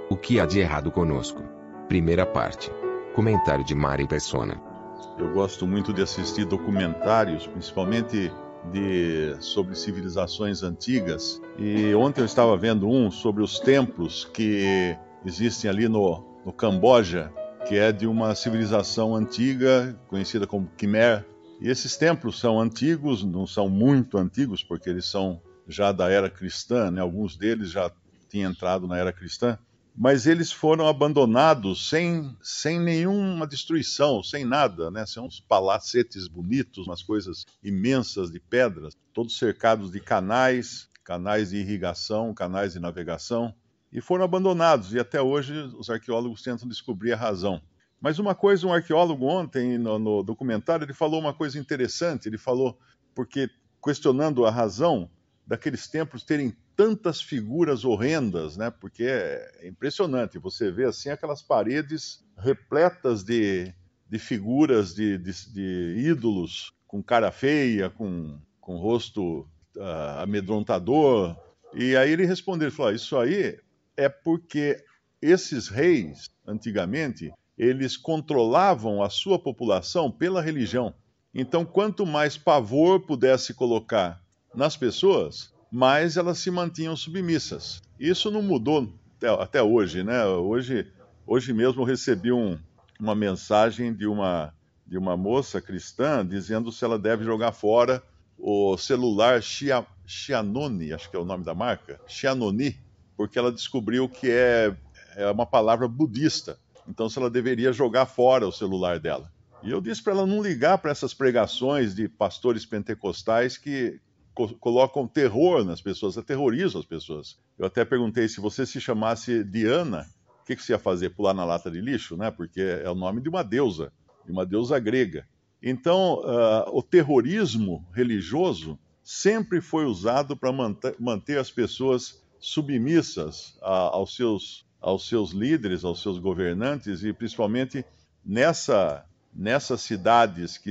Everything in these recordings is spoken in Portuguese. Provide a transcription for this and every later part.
O que há de errado conosco? Primeira parte. Comentário de Mari Persona. Eu gosto muito de assistir documentários, principalmente sobre civilizações antigas. E ontem eu estava vendo um sobre os templos que existem ali no Camboja, que é de uma civilização antiga, conhecida como Khmer. E esses templos são antigos, não são muito antigos, porque eles são já da era cristã, né? Alguns deles já tinham entrado na era cristã, mas eles foram abandonados sem nenhuma destruição, sem nada, né? São uns palacetes bonitos, umas coisas imensas de pedras, todos cercados de canais de irrigação, canais de navegação, e foram abandonados, e até hoje os arqueólogos tentam descobrir a razão. Mas uma coisa, um arqueólogo ontem, no documentário, ele falou uma coisa interessante, ele falou, porque questionando a razão daqueles templos terem tantas figuras horrendas, né? Porque é impressionante, você vê assim aquelas paredes repletas de figuras de ídolos com cara feia, com rosto amedrontador. E aí ele respondeu, ele falou, isso aí é porque esses reis, antigamente, eles controlavam a sua população pela religião. Então, quanto mais pavor pudesse colocar nas pessoas, mais elas se mantinham submissas. Isso não mudou até hoje, né? Hoje mesmo eu recebi uma mensagem de uma moça cristã dizendo se ela deve jogar fora o celular Xiaomi, acho que é o nome da marca, Xiaomi, porque ela descobriu que é uma palavra budista. Então, se ela deveria jogar fora o celular dela. E eu disse para ela não ligar para essas pregações de pastores pentecostais que colocam terror nas pessoas, aterrorizam as pessoas. Eu até perguntei se você se chamasse Diana, o que você ia fazer? Pular na lata de lixo, né? Porque é o nome de uma deusa grega. Então, o terrorismo religioso sempre foi usado para manter as pessoas submissas aos seus líderes, aos seus governantes, e principalmente nessas cidades que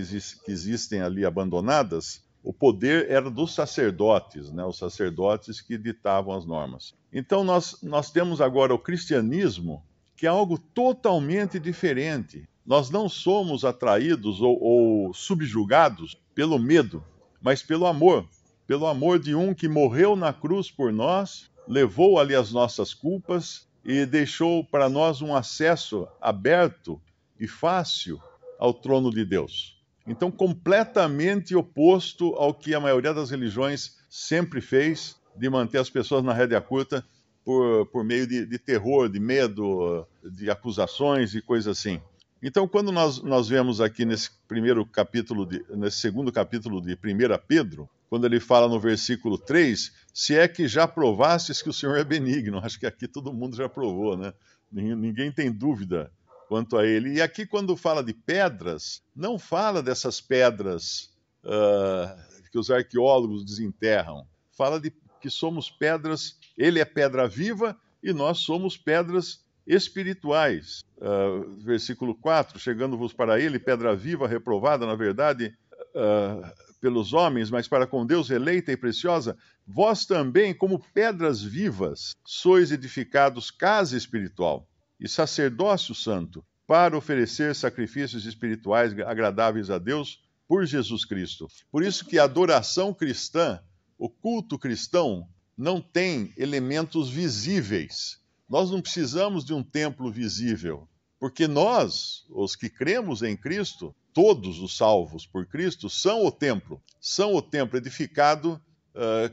existem ali abandonadas, o poder era dos sacerdotes, né? Os sacerdotes que ditavam as normas. Então nós temos agora o cristianismo, que é algo totalmente diferente. Nós não somos atraídos ou subjugados pelo medo, mas pelo amor de um que morreu na cruz por nós, levou ali as nossas culpas e deixou para nós um acesso aberto e fácil ao trono de Deus. Então, completamente oposto ao que a maioria das religiões sempre fez, de manter as pessoas na rédea curta por meio de terror, de medo, de acusações e coisas assim. Então, quando nós vemos aqui nesse segundo capítulo de 1 Pedro, quando ele fala no versículo 3, se é que já provastes que o Senhor é benigno. Acho que aqui todo mundo já provou, né? Ninguém tem dúvida quanto a ele. E aqui, quando fala de pedras, não fala dessas pedras que os arqueólogos desenterram. Fala de que somos pedras, ele é pedra viva e nós somos pedras espirituais. Versículo 4, chegando-vos para ele, pedra viva, reprovada, na verdade, pelos homens, mas para com Deus eleita e preciosa, vós também, como pedras vivas, sois edificados casa espiritual e sacerdócio santo, para oferecer sacrifícios espirituais agradáveis a Deus por Jesus Cristo. Por isso que a adoração cristã, o culto cristão, não tem elementos visíveis. Nós não precisamos de um templo visível, porque nós, os que cremos em Cristo, todos os salvos por Cristo, são o templo edificado,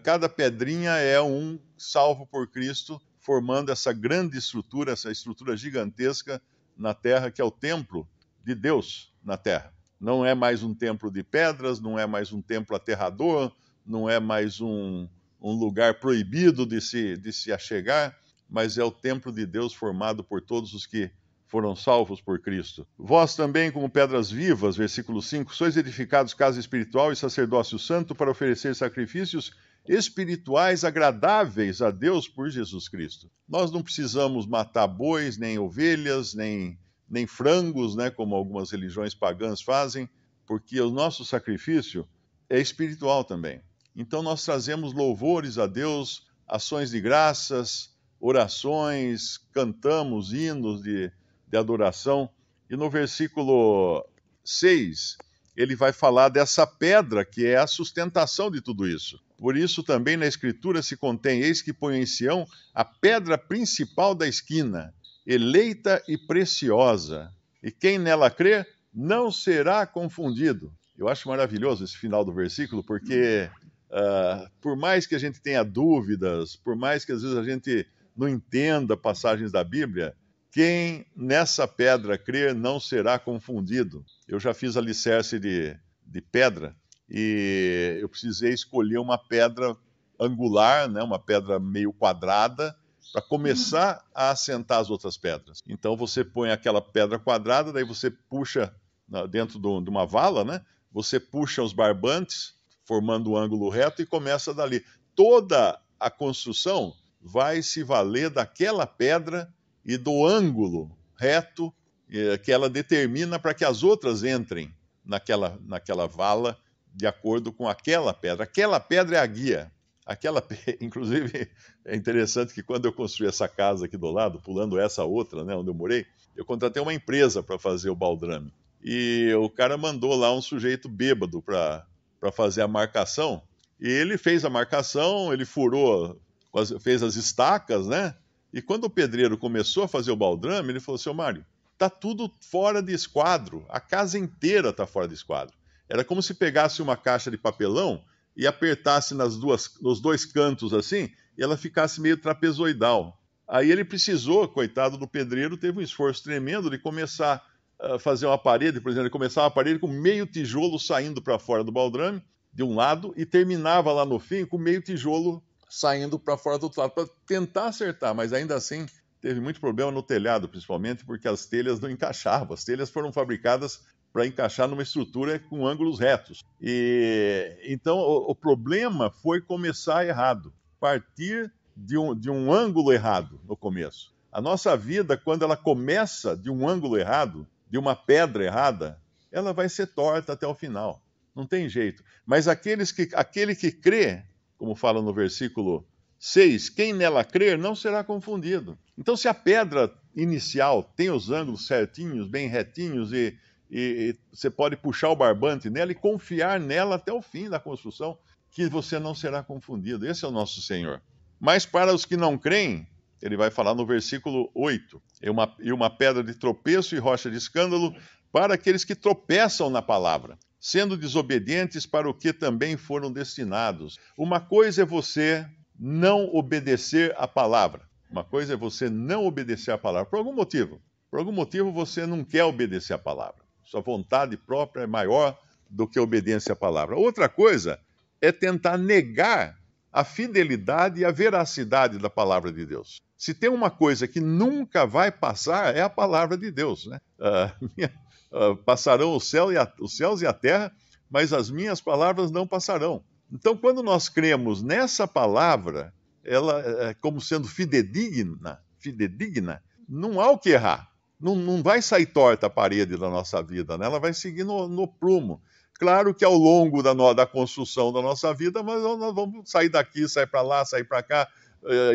cada pedrinha é um salvo por Cristo, formando essa grande estrutura, essa estrutura gigantesca na terra, que é o templo de Deus na terra. Não é mais um templo de pedras, não é mais um templo aterrador, não é mais um lugar proibido de se achegar, mas é o templo de Deus formado por todos os que foram salvos por Cristo. Vós também, como pedras vivas, versículo 5, sois edificados casa espiritual e sacerdócio santo para oferecer sacrifícios espirituais agradáveis a Deus por Jesus Cristo. Nós não precisamos matar bois, nem ovelhas, nem frangos, né, como algumas religiões pagãs fazem, porque o nosso sacrifício é espiritual também. Então nós trazemos louvores a Deus, ações de graças, orações, cantamos hinos de adoração. E no versículo 6, ele vai falar dessa pedra que é a sustentação de tudo isso. Por isso também na Escritura se contém: eis que põe em Sião a pedra principal da esquina, eleita e preciosa, e quem nela crer não será confundido. Eu acho maravilhoso esse final do versículo, porque por mais que a gente tenha dúvidas, por mais que às vezes a gente não entenda passagens da Bíblia, quem nessa pedra crer não será confundido. Eu já fiz alicerce de pedra e eu precisei escolher uma pedra angular, né, uma pedra meio quadrada, para começar a assentar as outras pedras. Então você põe aquela pedra quadrada, daí você puxa dentro de uma vala, né? Você puxa os barbantes, formando um ângulo reto, e começa dali. Toda a construção vai se valer daquela pedra e do ângulo reto que ela determina para que as outras entrem naquela vala de acordo com aquela pedra. Aquela pedra é a guia. Inclusive, é interessante que quando eu construí essa casa aqui do lado, pulando essa outra, né, onde eu morei, eu contratei uma empresa para fazer o baldrame. E o cara mandou lá um sujeito bêbado para fazer a marcação. E ele fez a marcação, ele furou, fez as estacas, né? E quando o pedreiro começou a fazer o baldrame, ele falou: seu Mário, está tudo fora de esquadro, a casa inteira está fora de esquadro. Era como se pegasse uma caixa de papelão e apertasse nos dois cantos assim, e ela ficasse meio trapezoidal. Aí ele precisou, coitado do pedreiro, teve um esforço tremendo de começar a fazer uma parede, por exemplo, ele começava a parede com meio tijolo saindo para fora do baldrame, de um lado, e terminava lá no fim com meio tijolo saindo para fora do outro lado, para tentar acertar, mas ainda assim teve muito problema no telhado, principalmente porque as telhas não encaixavam. As telhas foram fabricadas para encaixar numa estrutura com ângulos retos. E então o problema foi começar errado, partir de um ângulo errado no começo. A nossa vida, quando ela começa de um ângulo errado, de uma pedra errada, ela vai ser torta até o final. Não tem jeito. Mas aquele que crê, como fala no versículo 6, quem nela crer não será confundido. Então, se a pedra inicial tem os ângulos certinhos, bem retinhos, e você pode puxar o barbante nela e confiar nela até o fim da construção, que você não será confundido. Esse é o nosso Senhor. Mas para os que não creem, ele vai falar no versículo 8, e uma pedra de tropeço e rocha de escândalo para aqueles que tropeçam na palavra, sendo desobedientes para o que também foram destinados. Uma coisa é você não obedecer à palavra. Uma coisa é você não obedecer à palavra, por algum motivo. Por algum motivo você não quer obedecer à palavra. Sua vontade própria é maior do que a obediência à palavra. Outra coisa é tentar negar a fidelidade e a veracidade da palavra de Deus. Se tem uma coisa que nunca vai passar, é a palavra de Deus, né? Passarão os céus e a terra, mas as minhas palavras não passarão. Então, quando nós cremos nessa palavra, ela é como sendo fidedigna, não há o que errar. Não vai sair torta a parede da nossa vida, né? Ela vai seguir no prumo. Claro que ao longo da construção da nossa vida, mas nós vamos sair daqui, sair para lá, sair para cá,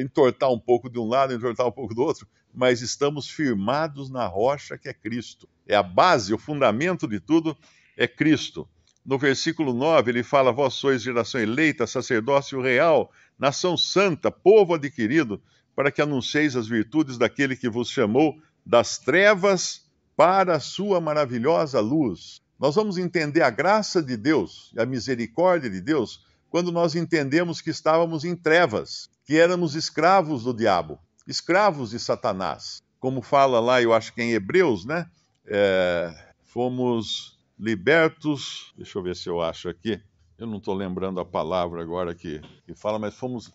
entortar um pouco de um lado, entortar um pouco do outro, mas estamos firmados na rocha que é Cristo. É a base, o fundamento de tudo é Cristo. No versículo 9, ele fala: vós sois geração eleita, sacerdócio real, nação santa, povo adquirido, para que anuncieis as virtudes daquele que vos chamou das trevas para a sua maravilhosa luz. Nós vamos entender a graça de Deus e a misericórdia de Deus quando nós entendemos que estávamos em trevas, que éramos escravos do diabo, escravos de Satanás. Como fala lá, eu acho que em Hebreus, né? Fomos libertos, deixa eu ver se eu acho aqui, eu não estou lembrando a palavra agora que fala, mas fomos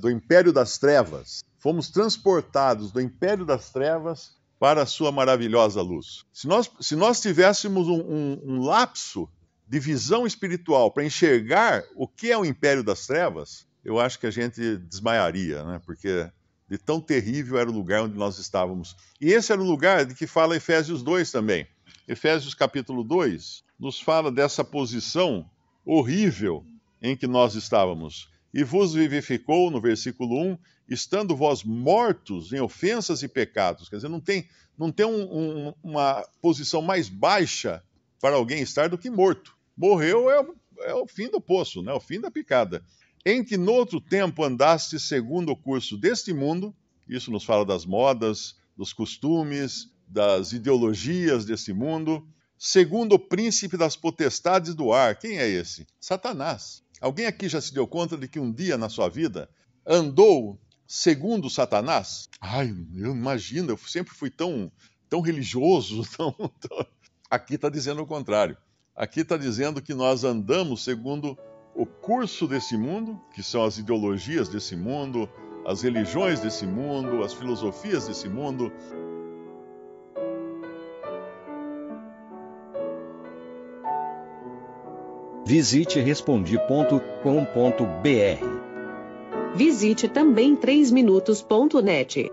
do império das trevas, fomos transportados do império das trevas para a sua maravilhosa luz. Se nós tivéssemos um lapso de visão espiritual para enxergar o que é o império das trevas, eu acho que a gente desmaiaria, né? Porque de tão terrível era o lugar onde nós estávamos. E esse era o lugar de que fala Efésios 2 também. Efésios capítulo 2 nos fala dessa posição horrível em que nós estávamos. e vos vivificou, no versículo 1, estando vós mortos em ofensas e pecados. Quer dizer, não tem uma posição mais baixa para alguém estar do que morto. Morreu é o fim do poço, né? O fim da picada. Em que noutro tempo andaste segundo o curso deste mundo, isso nos fala das modas, dos costumes, das ideologias desse mundo, segundo o príncipe das potestades do ar. Quem é esse? Satanás. Alguém aqui já se deu conta de que um dia na sua vida andou segundo Satanás? Ai, eu imagino, eu sempre fui tão religioso. Aqui está dizendo o contrário. Aqui está dizendo que nós andamos segundo o curso desse mundo, que são as ideologias desse mundo, as religiões desse mundo, as filosofias desse mundo. Visite Respondi.com.br. Visite também 3minutos.net.